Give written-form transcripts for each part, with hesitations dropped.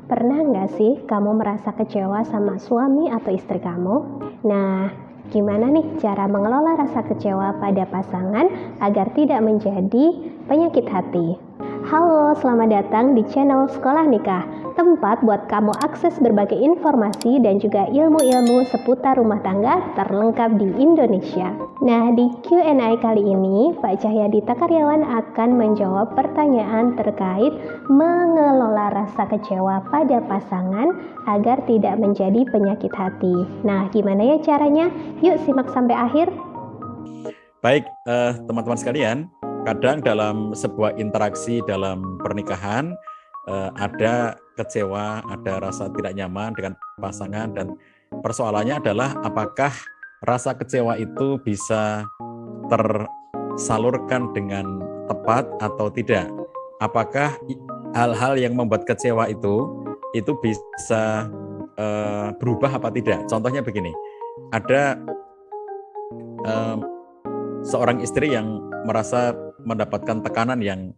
Pernah nggak sih kamu merasa kecewa sama suami atau istri kamu? Nah, gimana nih cara mengelola rasa kecewa pada pasangan agar tidak menjadi penyakit hati? Halo, selamat datang di channel Sekolah Nikah, tempat buat kamu akses berbagai informasi dan juga ilmu-ilmu seputar rumah tangga terlengkap di Indonesia. Nah, di Q&A kali ini, Pak Cahyadita Karyawan akan menjawab pertanyaan terkait mengelola rasa kecewa pada pasangan agar tidak menjadi penyakit hati. Nah, gimana ya caranya? Yuk simak sampai akhir. Baik, teman-teman sekalian, kadang dalam sebuah interaksi dalam pernikahan ada kecewa, ada rasa tidak nyaman dengan pasangan, dan persoalannya adalah apakah rasa kecewa itu bisa tersalurkan dengan tepat atau tidak. Apakah hal-hal yang membuat kecewa itu bisa berubah apa tidak. Contohnya begini, ada seorang istri yang merasa mendapatkan tekanan yang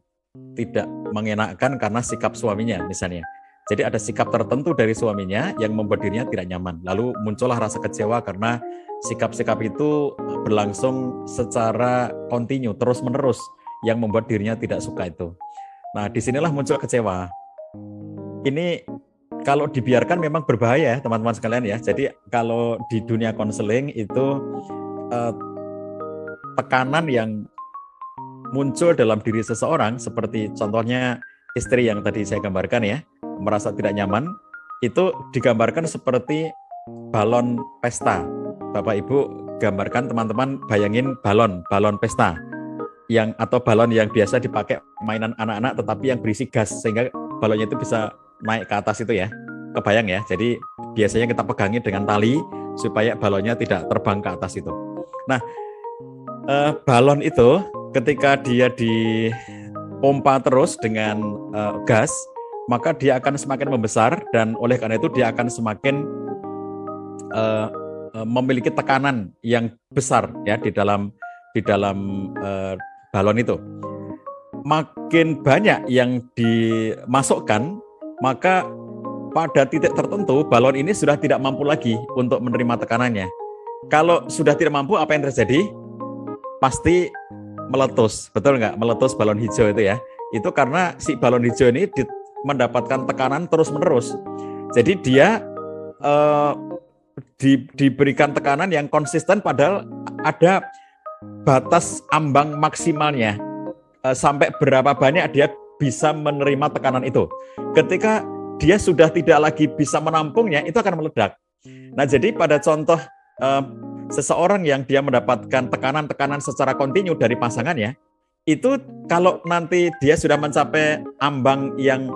tidak mengenakan karena sikap suaminya misalnya. Jadi ada sikap tertentu dari suaminya yang membuat dirinya tidak nyaman. Lalu muncullah rasa kecewa karena sikap-sikap itu berlangsung secara kontinu, terus-menerus, yang membuat dirinya tidak suka itu. Nah, disinilah muncul kecewa. Ini kalau dibiarkan memang berbahaya, teman-teman sekalian ya. Jadi kalau di dunia konseling itu tekanan yang muncul dalam diri seseorang, seperti contohnya istri yang tadi saya gambarkan ya, merasa tidak nyaman, itu digambarkan seperti balon pesta. Bapak Ibu gambarkan, teman-teman bayangin balon pesta atau balon yang biasa dipakai mainan anak-anak tetapi yang berisi gas sehingga balonnya itu bisa naik ke atas itu ya. Kebayang ya. Jadi biasanya kita pegangi dengan tali supaya balonnya tidak terbang ke atas itu. Nah, balon itu ketika dia dipompa terus dengan gas, maka dia akan semakin membesar, dan oleh karena itu dia akan semakin memiliki tekanan yang besar ya di dalam balon itu. Makin banyak yang dimasukkan, maka pada titik tertentu balon ini sudah tidak mampu lagi untuk menerima tekanannya. Kalau sudah tidak mampu, apa yang terjadi? Pasti meletus, betul nggak? Meletus balon hijau itu ya. Itu karena si balon hijau ini mendapatkan tekanan terus-menerus. Jadi dia diberikan tekanan yang konsisten, padahal ada batas ambang maksimalnya. Sampai berapa banyak dia bisa menerima tekanan itu. Ketika dia sudah tidak lagi bisa menampungnya, itu akan meledak. Nah, jadi pada contoh seseorang yang dia mendapatkan tekanan-tekanan secara kontinu dari pasangannya, itu kalau nanti dia sudah mencapai ambang yang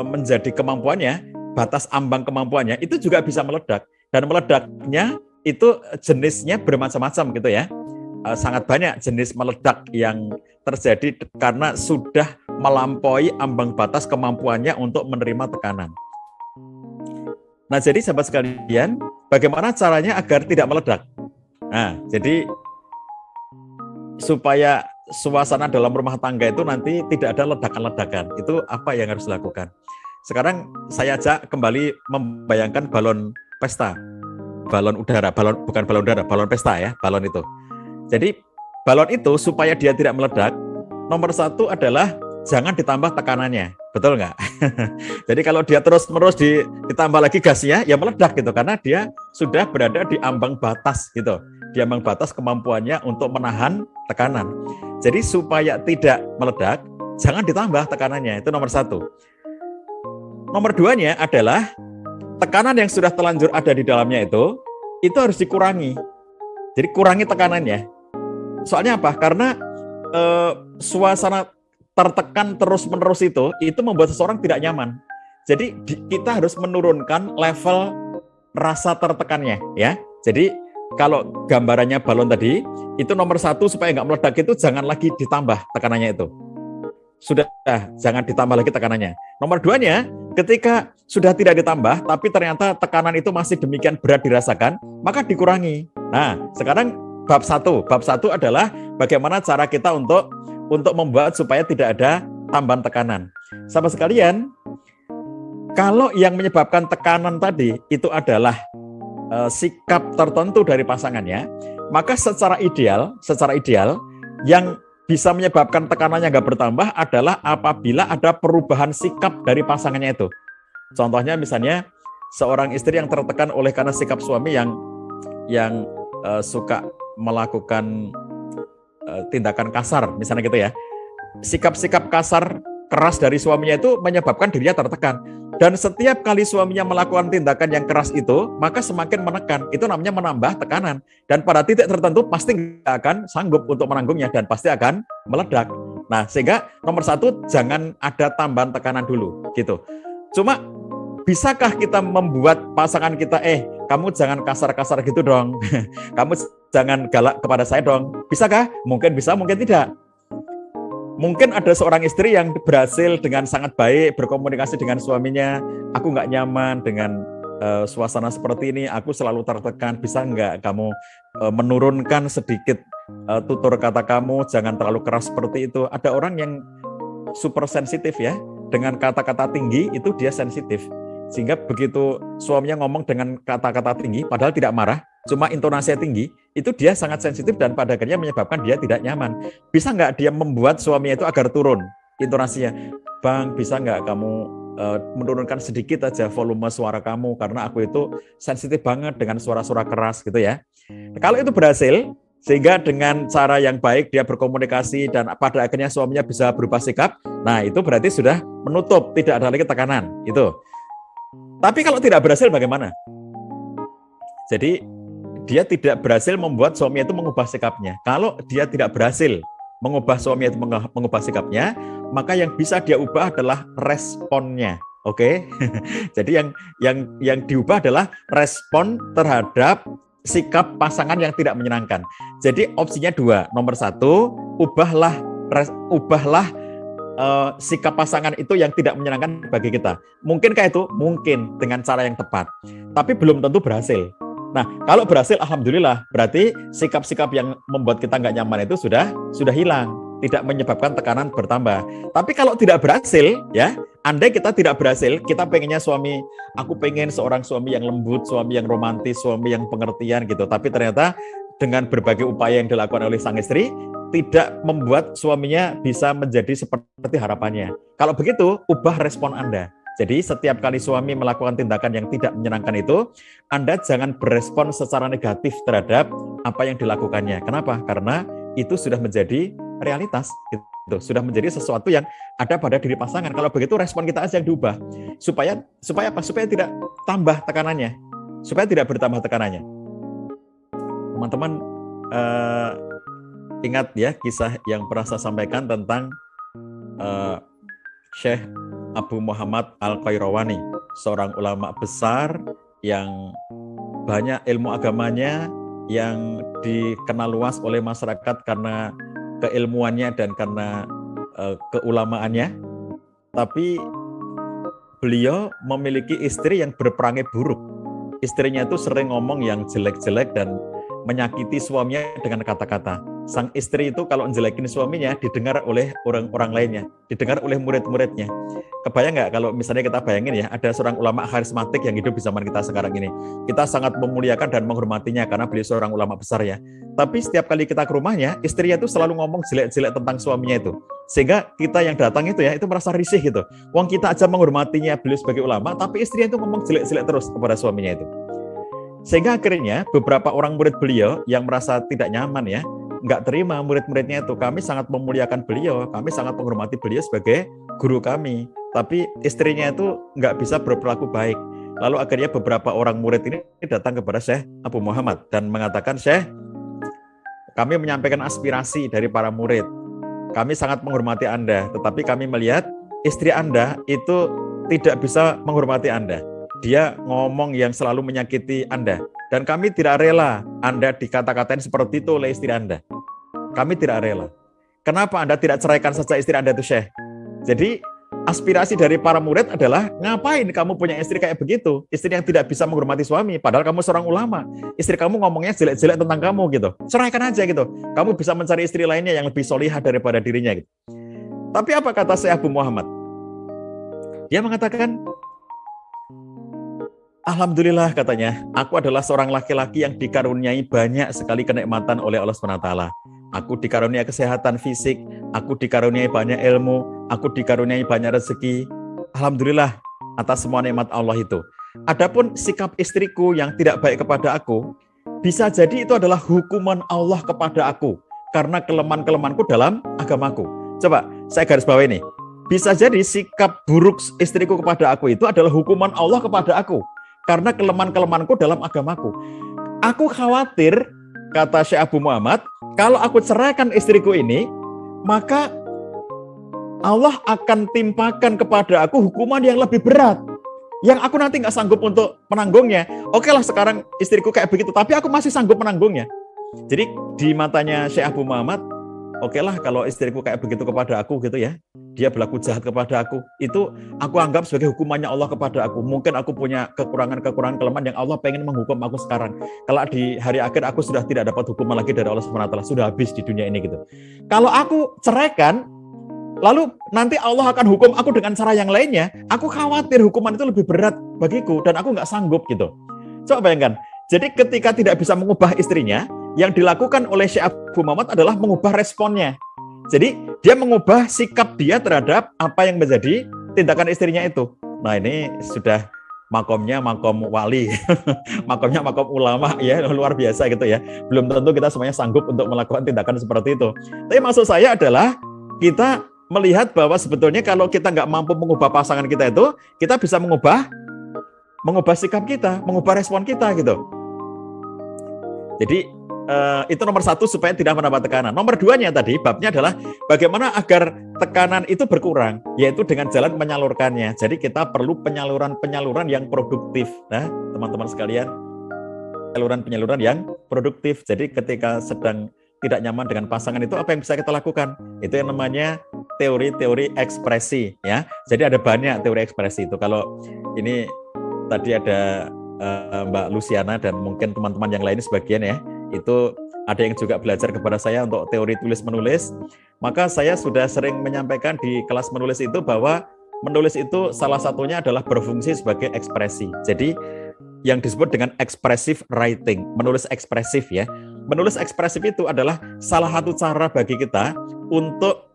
menjadi kemampuannya, batas ambang kemampuannya, itu juga bisa meledak. Dan meledaknya itu jenisnya bermacam-macam gitu ya. Sangat banyak jenis meledak yang terjadi karena sudah melampaui ambang batas kemampuannya untuk menerima tekanan. Nah, jadi sahabat sekalian, bagaimana caranya agar tidak meledak? Nah, jadi supaya suasana dalam rumah tangga itu nanti tidak ada ledakan-ledakan, itu apa yang harus dilakukan? Sekarang saya ajak kembali membayangkan balon pesta, balon udara, bukan balon udara, balon pesta ya, balon itu. Jadi balon itu supaya dia tidak meledak, nomor satu adalah jangan ditambah tekanannya, betul nggak? Jadi kalau dia terus-menerus ditambah lagi gasnya, ya meledak gitu, karena dia sudah berada di ambang batas gitu, di ambang batas kemampuannya untuk menahan tekanan. Jadi supaya tidak meledak, jangan ditambah tekanannya, itu nomor satu. Nomor duanya adalah tekanan yang sudah terlanjur ada di dalamnya itu harus dikurangi. Jadi kurangi tekanannya. Soalnya apa? Karena suasana tertekan terus-menerus itu membuat seseorang tidak nyaman. Jadi kita harus menurunkan level rasa tertekannya ya. Jadi kalau gambarannya balon tadi, itu nomor satu supaya nggak meledak itu jangan lagi ditambah tekanannya itu. Sudah, jangan ditambah lagi tekanannya. Nomor duanya, ketika sudah tidak ditambah, tapi ternyata tekanan itu masih demikian berat dirasakan, maka dikurangi. Nah, sekarang bab satu adalah bagaimana cara kita untuk membuat supaya tidak ada tambahan tekanan. Sahabat sekalian, Kalau yang menyebabkan tekanan tadi itu adalah sikap tertentu dari pasangannya, maka secara ideal yang bisa menyebabkan tekanannya nggak bertambah adalah apabila ada perubahan sikap dari pasangannya itu. Contohnya misalnya seorang istri yang tertekan oleh karena sikap suami yang suka melakukan tindakan kasar, misalnya gitu ya. Sikap-sikap kasar keras dari suaminya itu menyebabkan dirinya tertekan. Dan setiap kali suaminya melakukan tindakan yang keras itu, maka semakin menekan. Itu namanya menambah tekanan. Dan pada titik tertentu pasti nggak akan sanggup untuk menanggungnya dan pasti akan meledak. Nah, sehingga nomor satu, jangan ada tambahan tekanan dulu, gitu. Cuma, bisakah kita membuat pasangan kita, kamu jangan kasar-kasar gitu dong. Kamu jangan galak kepada saya dong. Bisakah? Mungkin bisa, mungkin tidak. Mungkin ada seorang istri yang berhasil dengan sangat baik berkomunikasi dengan suaminya. Aku nggak nyaman dengan suasana seperti ini, aku selalu tertekan. Bisa nggak kamu menurunkan sedikit tutur kata kamu, jangan terlalu keras seperti itu. Ada orang yang super sensitif ya, dengan kata-kata tinggi itu dia sensitif. Sehingga begitu suaminya ngomong dengan kata-kata tinggi, padahal tidak marah, cuma intonasinya tinggi, itu dia sangat sensitif dan pada akhirnya menyebabkan dia tidak nyaman. Bisa nggak dia membuat suaminya itu agar turun intonasinya? Bang, bisa nggak kamu menurunkan sedikit aja volume suara kamu, karena aku itu sensitif banget dengan suara-suara keras gitu ya. Nah, kalau itu berhasil, sehingga dengan cara yang baik dia berkomunikasi dan pada akhirnya suaminya bisa berubah sikap, nah itu berarti sudah menutup, tidak ada lagi tekanan. Itu. Tapi kalau tidak berhasil bagaimana? Jadi dia tidak berhasil membuat suami itu mengubah sikapnya. Kalau dia tidak berhasil mengubah suami itu mengubah sikapnya, maka yang bisa dia ubah adalah responnya. Oke? Jadi yang diubah adalah respon terhadap sikap pasangan yang tidak menyenangkan. Jadi opsinya dua. Nomor satu, ubahlah sikap pasangan itu yang tidak menyenangkan bagi kita. Mungkinkah itu? Mungkin dengan cara yang tepat. Tapi belum tentu berhasil. Nah, kalau berhasil, alhamdulillah. Berarti sikap-sikap yang membuat kita nggak nyaman itu sudah hilang. Tidak menyebabkan tekanan bertambah. Tapi kalau tidak berhasil, ya, andai kita tidak berhasil, kita pengennya aku pengen seorang suami yang lembut, suami yang romantis, suami yang pengertian gitu. Tapi ternyata dengan berbagai upaya yang dilakukan oleh sang istri, tidak membuat suaminya bisa menjadi seperti harapannya. Kalau begitu, ubah respon Anda. Jadi setiap kali suami melakukan tindakan yang tidak menyenangkan itu, Anda jangan berespon secara negatif terhadap apa yang dilakukannya. Kenapa? Karena itu sudah menjadi realitas. Itu sudah menjadi sesuatu yang ada pada diri pasangan. Kalau begitu, respon kita aja yang diubah. Supaya apa? Supaya tidak tambah tekanannya. Supaya tidak bertambah tekanannya. Teman-teman, ingat ya kisah yang pernah saya sampaikan tentang Syekh Abu Muhammad Al-Qayrawani, seorang ulama besar yang banyak ilmu agamanya, yang dikenal luas oleh masyarakat karena keilmuannya dan karena keulamaannya. Tapi beliau memiliki istri yang berperangai buruk. Istrinya itu sering ngomong yang jelek-jelek dan menyakiti suaminya dengan kata-kata. Sang istri itu kalau menjelekin suaminya didengar oleh orang-orang lainnya, didengar oleh murid-muridnya. Kebayang nggak kalau misalnya kita bayangin ya, ada seorang ulama karismatik yang hidup di zaman kita sekarang ini. Kita sangat memuliakan dan menghormatinya karena beliau seorang ulama besar ya. Tapi setiap kali kita ke rumahnya, istrinya itu selalu ngomong jelek-jelek tentang suaminya itu. Sehingga kita yang datang itu ya, itu merasa risih gitu. Wong kita aja menghormatinya beliau sebagai ulama, tapi istrinya itu ngomong jelek-jelek terus kepada suaminya itu. Sehingga akhirnya beberapa orang murid beliau yang merasa tidak nyaman ya, nggak terima murid-muridnya itu. Kami sangat memuliakan beliau, kami sangat menghormati beliau sebagai guru kami. Tapi istrinya itu nggak bisa berperilaku baik. Lalu akhirnya beberapa orang murid ini datang kepada Syekh Abu Muhammad dan mengatakan, Syekh, kami menyampaikan aspirasi dari para murid. Kami sangat menghormati Anda, tetapi kami melihat istri Anda itu tidak bisa menghormati Anda. Dia ngomong yang selalu menyakiti Anda. Dan kami tidak rela Anda dikata-katain seperti itu oleh istri Anda. Kami tidak rela. Kenapa Anda tidak ceraikan saja istri Anda itu, Syekh? Jadi aspirasi dari para murid adalah, ngapain kamu punya istri kayak begitu? Istri yang tidak bisa menghormati suami, padahal kamu seorang ulama. Istri kamu ngomongnya jelek-jelek tentang kamu gitu. Ceraikan aja gitu. Kamu bisa mencari istri lainnya yang lebih solihah daripada dirinya gitu. Tapi apa kata Syekh Abu Muhammad? Dia mengatakan, Alhamdulillah katanya, aku adalah seorang laki-laki yang dikaruniai banyak sekali kenikmatan oleh Allah SWT. Aku dikaruniai kesehatan fisik, aku dikaruniai banyak ilmu, aku dikaruniai banyak rezeki. Alhamdulillah atas semua nikmat Allah itu. Adapun sikap istriku yang tidak baik kepada aku, bisa jadi itu adalah hukuman Allah kepada aku karena kelemahan-kelemahanku dalam agamaku. Coba saya garis bawahi ini. Bisa jadi sikap buruk istriku kepada aku itu adalah hukuman Allah kepada aku karena kelemahan-kelemahanku dalam agamaku. Aku khawatir, kata Syekh Abu Muhammad, kalau aku ceraikan istriku ini, maka Allah akan timpakan kepada aku hukuman yang lebih berat, yang aku nanti nggak sanggup untuk menanggungnya. Oke lah sekarang istriku kayak begitu, tapi aku masih sanggup menanggungnya. Jadi di matanya Syekh Abu Muhammad, oke lah kalau istriku kayak begitu kepada aku gitu ya, dia berlaku jahat kepada aku, itu aku anggap sebagai hukumannya Allah kepada aku. Mungkin aku punya kekurangan-kekurangan kelemahan yang Allah pengen menghukum aku sekarang. Kalau di hari akhir aku sudah tidak dapat hukuman lagi dari Allah SWT, sudah habis di dunia ini gitu. Kalau aku ceraikan, lalu nanti Allah akan hukum aku dengan cara yang lainnya, aku khawatir hukuman itu lebih berat bagiku dan aku nggak sanggup gitu. Coba bayangkan, jadi ketika tidak bisa mengubah istrinya, yang dilakukan oleh Syekh Abu Muhammad adalah mengubah responnya. Jadi dia mengubah sikap dia terhadap apa yang menjadi tindakan istrinya itu. Nah ini sudah makomnya makom wali, makomnya makom ulama ya, luar biasa gitu ya. Belum tentu kita semuanya sanggup untuk melakukan tindakan seperti itu. Tapi maksud saya adalah kita melihat bahwa sebetulnya kalau kita nggak mampu mengubah pasangan kita itu, kita bisa mengubah sikap kita, mengubah respon kita gitu. Jadi itu nomor satu supaya tidak mendapat tekanan. Nomor duanya tadi babnya adalah bagaimana agar tekanan itu berkurang, yaitu dengan jalan menyalurkannya. Jadi kita perlu penyaluran yang produktif. Nah, teman-teman sekalian, penyaluran yang produktif. Jadi ketika sedang tidak nyaman dengan pasangan itu, apa yang bisa kita lakukan? Itu yang namanya teori-teori ekspresi ya. Jadi ada banyak teori ekspresi itu. Kalau ini tadi ada Mbak Luciana dan mungkin teman-teman yang lain sebagian ya, itu ada yang juga belajar kepada saya untuk teori tulis-menulis. Maka saya sudah sering menyampaikan di kelas menulis itu bahwa menulis itu salah satunya adalah berfungsi sebagai ekspresi. Jadi yang disebut dengan expressive writing, menulis ekspresif ya. Menulis ekspresif itu adalah salah satu cara bagi kita untuk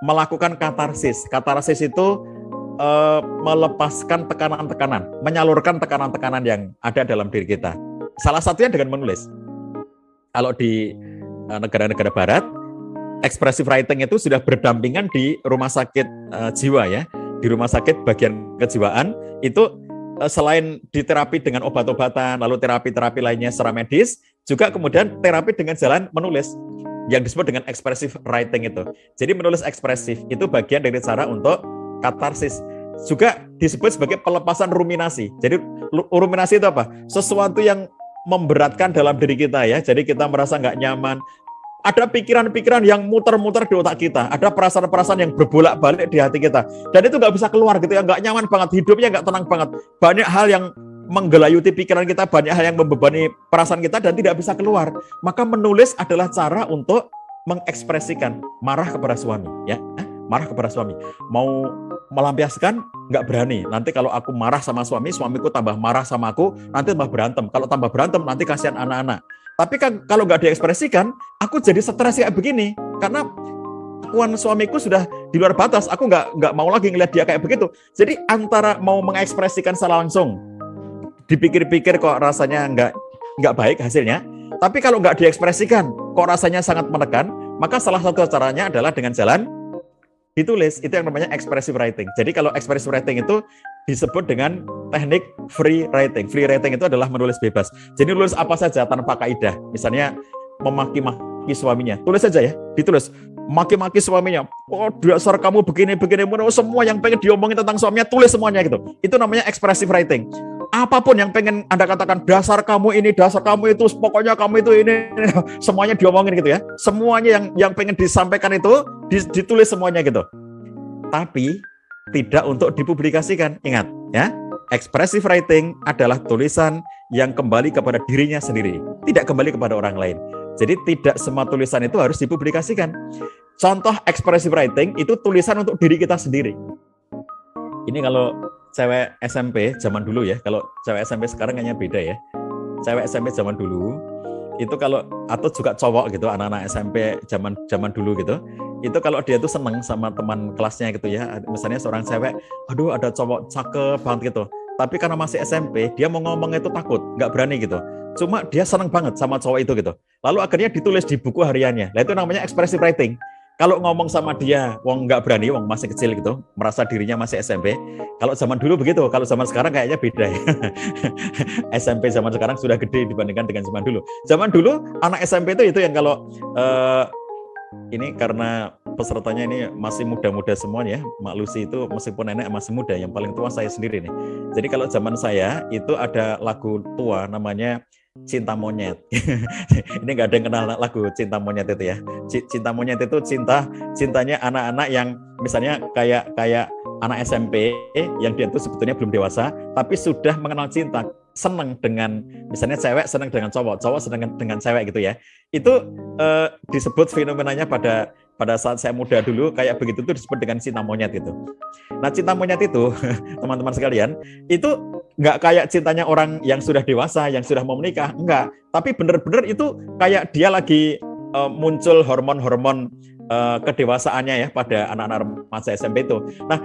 melakukan katarsis. Katarsis itu melepaskan tekanan-tekanan, menyalurkan tekanan-tekanan yang ada dalam diri kita. Salah satunya dengan menulis. Kalau di negara-negara barat, expressive writing itu sudah berdampingan di rumah sakit jiwa ya. Di rumah sakit bagian kejiwaan itu selain diterapi dengan obat-obatan, lalu terapi-terapi lainnya secara medis, juga kemudian terapi dengan jalan menulis yang disebut dengan expressive writing itu. Jadi menulis ekspresif itu bagian dari cara untuk katarsis. Juga disebut sebagai pelepasan ruminasi. Jadi ruminasi itu apa? Sesuatu yang memberatkan dalam diri kita ya. Jadi kita merasa nggak nyaman. Ada pikiran-pikiran yang muter-muter di otak kita. Ada perasaan-perasaan yang berbolak-balik di hati kita. Dan itu nggak bisa keluar gitu ya. Nggak nyaman banget. Hidupnya nggak tenang banget. Banyak hal yang menggelayuti pikiran kita. Banyak hal yang membebani perasaan kita dan tidak bisa keluar. Maka menulis adalah cara untuk mengekspresikan marah kepada suami. Ya, marah kepada suami. Mau melampiaskan nggak berani. Nanti kalau aku marah sama suamiku tambah marah sama aku, nanti tambah berantem. Kalau tambah berantem nanti kasihan anak-anak. Tapi kan kalau nggak diekspresikan, aku jadi stres kayak begini. Karena kelakuan suamiku sudah di luar batas. Aku nggak mau lagi ngeliat dia kayak begitu. Jadi antara mau mengekspresikan secara langsung, dipikir-pikir kok rasanya nggak baik hasilnya. Tapi kalau nggak diekspresikan, kok rasanya sangat menekan, maka salah satu caranya adalah dengan jalan ditulis. Itu yang namanya expressive writing. Jadi kalau expressive writing itu disebut dengan teknik free writing. Free writing itu adalah menulis bebas. Jadi nulis apa saja tanpa kaidah. Misalnya memaki-maki suaminya, tulis saja ya, ditulis. Maki-maki suaminya, oh dasar kamu begini-begini, semua yang pengen diomongin tentang suaminya, tulis semuanya gitu. Itu namanya expressive writing. Apapun yang pengen Anda katakan, dasar kamu ini, dasar kamu itu, pokoknya kamu itu ini, semuanya diomongin gitu ya. Semuanya yang pengen disampaikan itu ditulis semuanya gitu. Tapi tidak untuk dipublikasikan. Ingat ya, expressive writing adalah tulisan yang kembali kepada dirinya sendiri, tidak kembali kepada orang lain. Jadi tidak semua tulisan itu harus dipublikasikan. Contoh expressive writing itu tulisan untuk diri kita sendiri. Ini kalau cewek SMP zaman dulu ya, kalau cewek SMP sekarang kayaknya beda ya. Cewek SMP zaman dulu itu kalau, atau juga cowok gitu, anak-anak SMP zaman dulu gitu, itu kalau dia tuh seneng sama teman kelasnya gitu ya, misalnya seorang cewek, aduh ada cowok cakep banget gitu, tapi karena masih SMP dia mau ngomong itu takut, nggak berani gitu, cuma dia seneng banget sama cowok itu gitu, lalu akhirnya ditulis di buku hariannya. Nah itu namanya expressive writing. Kalau ngomong sama dia, wong nggak berani, wong masih kecil gitu, merasa dirinya masih SMP. Kalau zaman dulu begitu, kalau zaman sekarang kayaknya beda ya. SMP zaman sekarang sudah gede dibandingkan dengan zaman dulu. Zaman dulu anak SMP itu yang kalau ini karena pesertanya ini masih muda-muda semuanya, Mak Lucy itu meskipun nenek masih muda, yang paling tua saya sendiri nih. Jadi kalau zaman saya itu ada lagu tua namanya Cinta Monyet. Ini nggak ada yang kenal lagu Cinta Monyet itu ya. Cinta Monyet itu cintanya anak-anak yang misalnya kayak anak SMP yang dia itu sebetulnya belum dewasa, tapi sudah mengenal cinta, senang dengan misalnya cewek senang dengan cowok senang dengan cewek gitu ya. Itu disebut fenomenanya pada saat saya muda dulu kayak begitu tuh disebut dengan cinta monyet gitu. Nah cinta monyet itu teman-teman sekalian itu nggak kayak cintanya orang yang sudah dewasa, yang sudah mau menikah, enggak. Tapi benar-benar itu kayak dia lagi muncul hormon-hormon kedewasaannya ya pada anak-anak remaja SMP itu. Nah,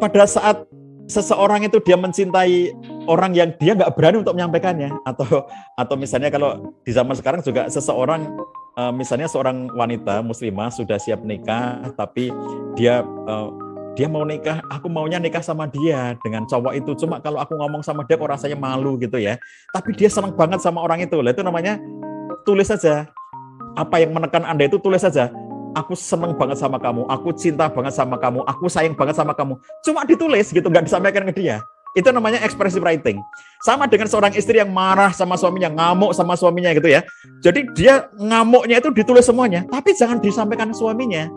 pada saat seseorang itu dia mencintai orang yang dia nggak berani untuk menyampaikannya, atau misalnya kalau di zaman sekarang juga seseorang misalnya seorang wanita muslimah sudah siap nikah, tapi dia mau nikah, aku maunya nikah sama dia dengan cowok itu, cuma kalau aku ngomong sama dia kok rasanya malu gitu ya, tapi dia senang banget sama orang itu. Lah itu namanya tulis saja. Apa yang menekan Anda itu tulis saja. Aku senang banget sama kamu, aku cinta banget sama kamu, aku sayang banget sama kamu. Cuma ditulis gitu, nggak disampaikan ke dia. Itu namanya expressive writing. Sama dengan seorang istri yang marah sama suaminya, ngamuk sama suaminya gitu ya. Jadi dia ngamuknya itu ditulis semuanya, tapi jangan disampaikan ke suaminya.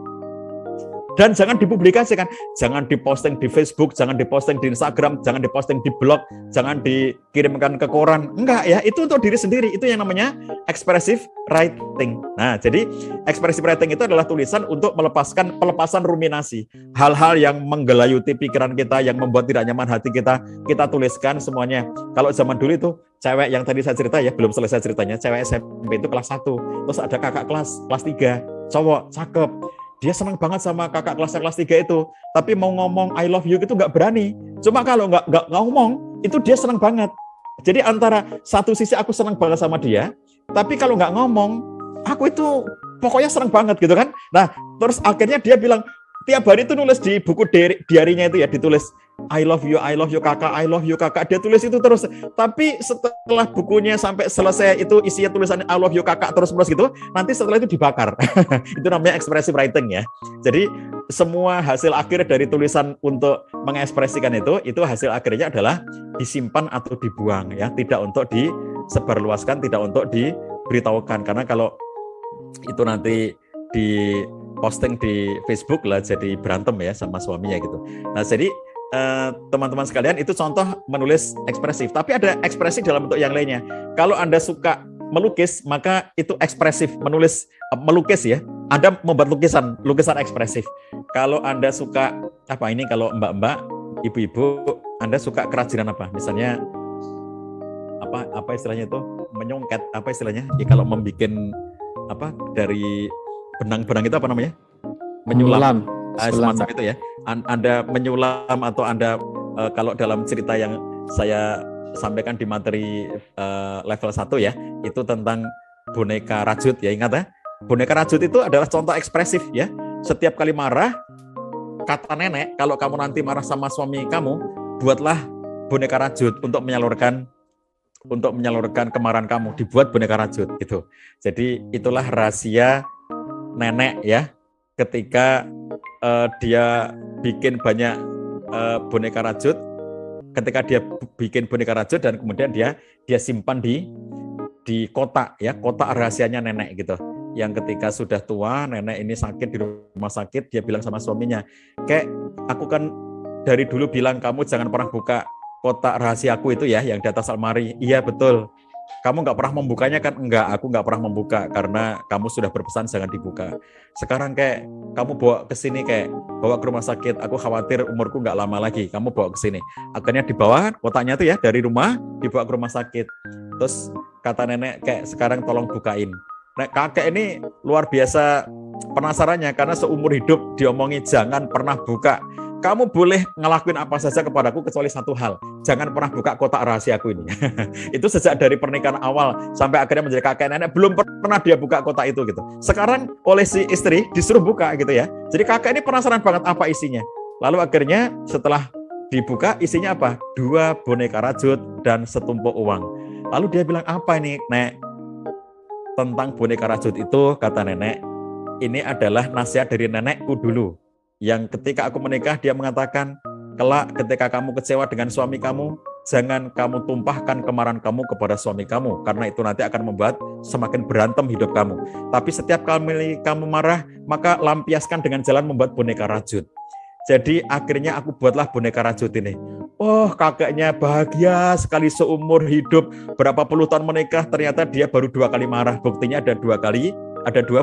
Dan jangan dipublikasikan, jangan diposting di Facebook, jangan diposting di Instagram, jangan diposting di blog, jangan dikirimkan ke koran. Enggak ya, itu untuk diri sendiri. Itu yang namanya expressive writing. Nah, jadi expressive writing itu adalah tulisan untuk pelepasan ruminasi. Hal-hal yang menggelayuti pikiran kita, yang membuat tidak nyaman hati kita tuliskan semuanya. Kalau zaman dulu itu, cewek yang tadi saya cerita ya, belum selesai ceritanya, cewek SMP itu kelas 1, terus ada kakak kelas 3, cowok, cakep. Dia senang banget sama kakak kelasnya kelas 3 itu, tapi mau ngomong I love you itu nggak berani. Cuma kalau nggak ngomong, itu dia senang banget. Jadi antara satu sisi aku senang banget sama dia, tapi kalau nggak ngomong, aku itu pokoknya senang banget gitu kan. Nah, terus akhirnya dia bilang, tiap hari itu nulis di buku diarinya itu ya, ditulis I love you kakak, I love you kakak. Dia tulis itu terus. Tapi setelah bukunya sampai selesai itu isinya tulisan I love you kakak terus-terus gitu, nanti setelah itu dibakar. Itu namanya expressive writing ya. Jadi semua hasil akhir dari tulisan untuk mengekspresikan itu hasil akhirnya adalah disimpan atau dibuang ya, tidak untuk disebarluaskan, tidak untuk diberitahukan, karena kalau itu nanti di posting di Facebook lah jadi berantem ya sama suaminya gitu. Nah, jadi teman-teman sekalian, itu contoh menulis ekspresif. Tapi ada ekspresi dalam bentuk yang lainnya. Kalau Anda suka melukis, maka itu ekspresif, melukis ya. Anda membuat lukisan ekspresif. Kalau Anda suka kalau mbak-mbak, ibu-ibu, Anda suka kerajinan apa? Misalnya apa istilahnya itu? Menyongket, apa istilahnya? Ya, kalau membuat dari benang-benang itu apa namanya? Menyulam. Semacam itu ya. Anda menyulam atau Anda kalau dalam cerita yang saya sampaikan di materi level 1 ya, itu tentang boneka rajut ya, ingat ya. Boneka rajut itu adalah contoh ekspresif ya. Setiap kali marah, kata nenek, kalau kamu nanti marah sama suami kamu, buatlah boneka rajut untuk menyalurkan kemarahan kamu, dibuat boneka rajut gitu. Jadi itulah rahasia nenek ya, ketika dia bikin banyak boneka rajut, ketika dia bikin boneka rajut dan kemudian dia simpan di kotak ya, kotak rahasianya nenek gitu. Yang ketika sudah tua, nenek ini sakit di rumah sakit, dia bilang sama suaminya, "Kek, aku kan dari dulu bilang kamu jangan pernah buka kotak rahasiaku itu ya, yang di atas almari." "Iya betul, kamu nggak pernah membukanya kan? Enggak, aku nggak pernah membuka karena kamu sudah berpesan jangan dibuka. Sekarang kayak kamu bawa ke sini, kayak bawa ke rumah sakit, aku khawatir umurku nggak lama lagi, kamu bawa ke sini. Akhirnya dibawa kotaknya tuh ya dari rumah, dibawa ke rumah sakit. Terus kata nenek kayak sekarang tolong bukain. Nek kakek ini luar biasa penasarannya karena seumur hidup diomongi jangan pernah buka. Kamu boleh ngelakuin apa saja kepadaku kecuali satu hal, jangan pernah buka kotak rahasiaku ini. Itu sejak dari pernikahan awal sampai akhirnya menjadi kakek nenek belum pernah dia buka kotak itu gitu. Sekarang oleh si istri disuruh buka gitu ya. Jadi kakek ini penasaran banget apa isinya. Lalu akhirnya setelah dibuka isinya apa? 2 boneka rajut dan setumpuk uang. Lalu dia bilang, apa ini, Nek? Tentang boneka rajut itu kata nenek, ini adalah nasihat dari nenekku dulu. Yang ketika aku menikah dia mengatakan, kelak ketika kamu kecewa dengan suami kamu, jangan kamu tumpahkan kemarahan kamu kepada suami kamu, karena itu nanti akan membuat semakin berantem hidup kamu. Tapi setiap kali kamu marah, maka lampiaskan dengan jalan membuat boneka rajut. Jadi akhirnya aku buatlah boneka rajut ini. Oh, kakeknya bahagia sekali seumur hidup, berapa puluh tahun menikah, ternyata dia baru 2 kali marah. Buktinya ada 2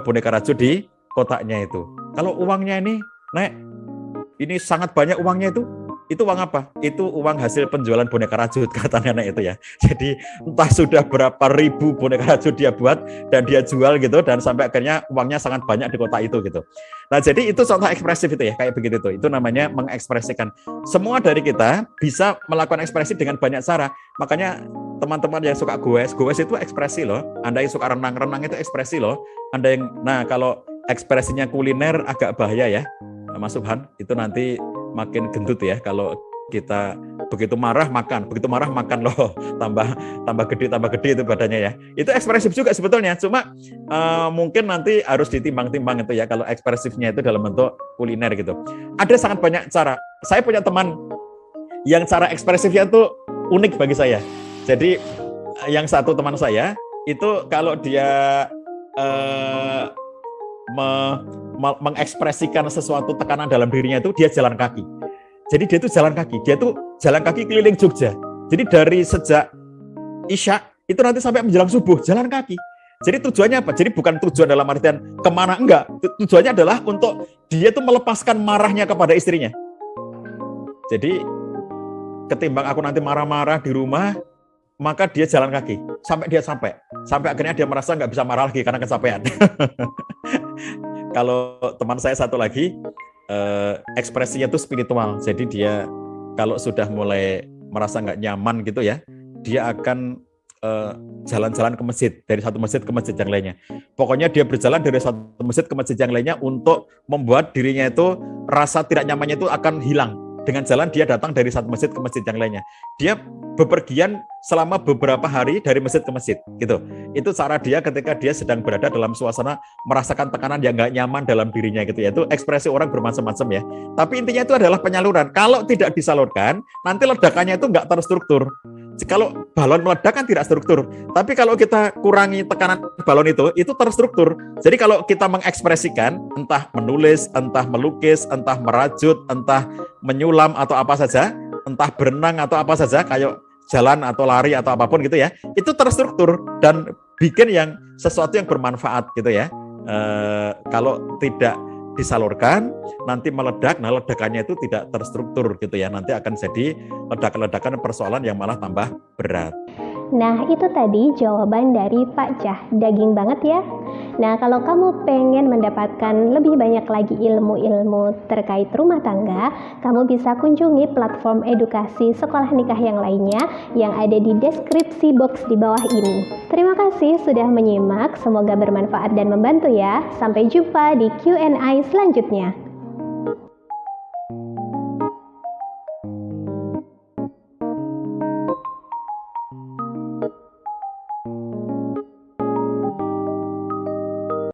boneka rajut di kotaknya itu. Kalau uangnya ini, Nek, ini sangat banyak uangnya itu uang apa? Itu uang hasil penjualan boneka rajut, kata nenek itu ya. Jadi entah sudah berapa ribu boneka rajut dia buat dan dia jual gitu, dan sampai akhirnya uangnya sangat banyak di kotak itu gitu. Nah, jadi itu contoh ekspresif itu ya, kayak begitu tuh. Itu namanya mengekspresikan. Semua dari kita bisa melakukan ekspresi dengan banyak cara. Makanya teman-teman yang suka goes itu ekspresi loh. Anda yang suka renang itu ekspresi loh. Anda yang, nah kalau ekspresinya kuliner agak bahaya ya, Mas Subhan, itu nanti makin gendut ya kalau kita begitu marah makan loh, tambah gede itu badannya ya. Itu ekspresif juga sebetulnya, cuma mungkin nanti harus ditimbang-timbang itu ya kalau ekspresifnya itu dalam bentuk kuliner gitu. Ada sangat banyak cara. Saya punya teman yang cara ekspresifnya itu unik bagi saya. Jadi yang satu teman saya itu kalau dia mengekspresikan sesuatu tekanan dalam dirinya itu dia jalan kaki. Jadi dia tuh jalan kaki keliling Jogja. Jadi dari sejak Isya itu nanti sampai menjelang subuh jalan kaki. Jadi tujuannya apa? Jadi bukan tujuan dalam artian kemana, enggak. Tujuannya adalah untuk dia tuh melepaskan marahnya kepada istrinya. Jadi ketimbang aku nanti marah-marah di rumah, maka dia jalan kaki sampai akhirnya dia merasa nggak bisa marah lagi karena kecapean. Kalau teman saya satu lagi ekspresinya itu spiritual, jadi dia kalau sudah mulai merasa nggak nyaman gitu ya, dia akan jalan-jalan ke masjid, dari satu masjid ke masjid yang lainnya. Pokoknya dia berjalan dari satu masjid ke masjid yang lainnya untuk membuat dirinya itu rasa tidak nyamannya itu akan hilang. Dengan jalan dia datang dari satu masjid ke masjid yang lainnya. Dia bepergian selama beberapa hari dari masjid ke masjid gitu. Itu cara dia ketika dia sedang berada dalam suasana merasakan tekanan yang nggak nyaman dalam dirinya gitu ya. Itu ekspresi orang bermacam-macam ya. Tapi intinya itu adalah penyaluran. Kalau tidak disalurkan, nanti ledakannya itu nggak terstruktur. Kalau balon meledak kan tidak struktur. Tapi kalau kita kurangi tekanan balon itu terstruktur. Jadi kalau kita mengekspresikan, entah menulis, entah melukis, entah merajut, entah menyulam atau apa saja, entah berenang atau apa saja, kayak jalan atau lari atau apapun gitu ya, itu terstruktur dan bikin yang sesuatu yang bermanfaat gitu ya. Kalau tidak disalurkan nanti meledak, nah ledakannya itu tidak terstruktur gitu ya, nanti akan jadi ledakan-ledakan persoalan yang malah tambah berat. Nah, itu tadi jawaban dari Pak Cah. Daging banget ya. Nah, kalau kamu pengen mendapatkan lebih banyak lagi ilmu-ilmu terkait rumah tangga, kamu bisa kunjungi platform edukasi sekolah nikah yang lainnya yang ada di deskripsi box di bawah ini. Terima kasih sudah menyimak, semoga bermanfaat dan membantu ya. Sampai jumpa di Q&A selanjutnya.